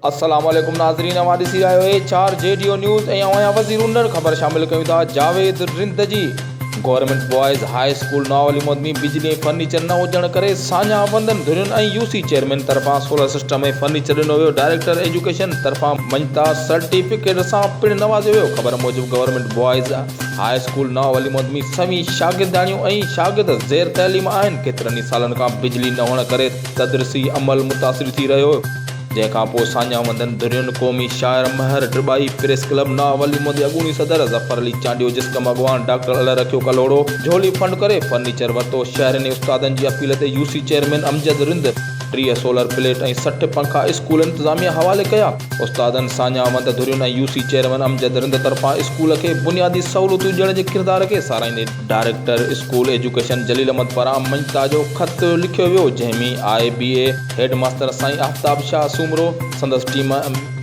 अस्सलाम वालेकुम नाज़रीन, हमारी सी आयो है 4 जेडीओ न्यूज़ ऐं आया वज़ीर उन्नर ख़बर शामिल कयूं था। जावेद रिंदजी गवर्नमेंट बॉयज़ हाई स्कूल नावली मोदमी बिजली ऐं फर्नीचर न हुजण करे साञा बंधन धुरियुनि ऐं यूसी चेयरमैन तरफ़ां सोलर सिस्टम ऐं फर्नीचर ॾिनो वियो। डायरेक्टर एजुकेशन तरफ़ां मञता सर्टिफिकेट सां पिणु नवाज़ियो वियो। ख़बर मूजिबि गवर्नमेंट बॉयज़ हाई स्कूल नावली मोदमी सभी शागिर्दाणियूं ऐं शागिर्द ज़ेर तइलीम आहिनि। केतिरनि ई सालनि खां बिजली न हुअण करे तदरीसी अमल मुतासिर थी रहियो, जंहिंखां पोइ साञा वंदन धुरियुनि क़ौमी शाइर महर ड्रिबाई प्रेस क्लब नावली मोदी अॻूणी सदर ज़फ़र अली चांडियो जिस्कम अॻवान डॉक्टर अल रखियो कलोड़ो झोली फंड करे फर्नीचर वरितो। शहरनि ऐं उस्तादनि जी अपील ते UC chairman Amjad Rind 30 solar plate ऐं 60 पंखा स्कूल इंतज़ामिया हवाले कया। उस्तादनि साञा वंद धुरियुनि ऐं यूसी चेयरमैन अमजद रिंद तरफ़ां स्कूल खे बुनियादी सहूलियतूं ॾियण जे किरदार खे साराईंदे डायरेक्टर स्कूल एजुकेशन जलील अहमद पारां मञता जो ख़त लिखियो वियो, जंहिंमें IBA हेड मास्टर साईं आफ्ताब शाह सूमरो संदसि टीम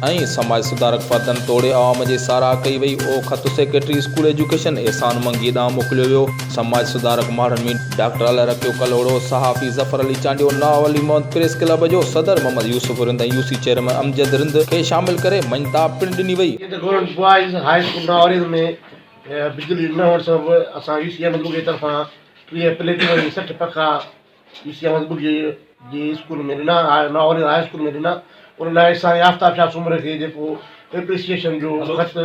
ऐं समाज सुधारक फर्दनि तोड़े आवाम जे साराह कई वई। ओ ख़त सेक्रेटरी स्कूल एजुकेशन एहसान मंगी ॾांहुं मोकिलियो वियो। समाज सुधारक माण्हुनि में डॉक्टर अल रखियो कलोड़ो, सहाफ़ी ज़फ़र अली चांडियो, नावली मोहम्मद प्रेस क्लब जो सदर मोहम्मद यूसुफ रिंद ऐं यूसी चेयरमैन अमजद रिंद खे शामिल करे मञता पिणु ॾिनी वई। Government boys high school Navali में बिजली न हुअण सबबि असां यूसी अहमद बुगे तरफ़ां 30 प्लेटूं ऐं 60 पखा यूसी अहमद बुगे जी स्कूल में ॾिना, नावली हाई स्कूल में ॾिना। उन लाइ साईं आफ्ताब शाह सूमरे खे जेको एप्रिसिएशन जो ख़त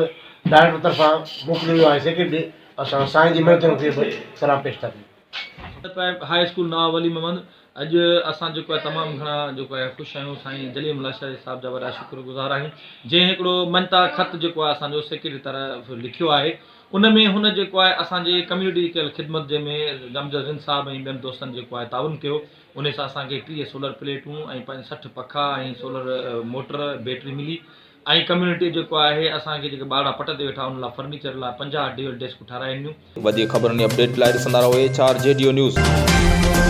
डायरेक्टर तरफ़ां मोकिलियो वियो आहे सेक्रेटरी, असां साईं जी महिनतुनि खे बि सलाह पेश था कयूं। हाई स्कूल नावली में अॼु असां जेको आहे तमामु घणा जेको आहे ख़ुशि आहियूं। साईं जलील मुलाशर साहिब जा वॾा शुक्रगुज़ार आहियूं, जंहिं हिकिड़ो मञता ख़त जेको आहे असांजो सेक्रेटरी तरफ़ लिखियो आहे। उन में हुन जेको आहे असांजे कम्यूनिटी कयल ख़िदमत जंहिंमें अमजद रिंद साहिब ऐं ॿियनि दोस्तनि जेको आहे ताउन कयो। उन सां असांखे 30 सोलर प्लेटूं ऐं 60 पखा ऐं सोलर मोटर बैटरी मिली ऐं कम्यूनिटी जेको आहे असांखे जेके ॿार पट ते वेठा उन लाइ फर्नीचर लाइ 50 डेस्क ठाराइनियूं। वधीक ख़बरुनि अपडेट लाइ ॾिसंदा रहो 4 जेडीओ न्यूज़।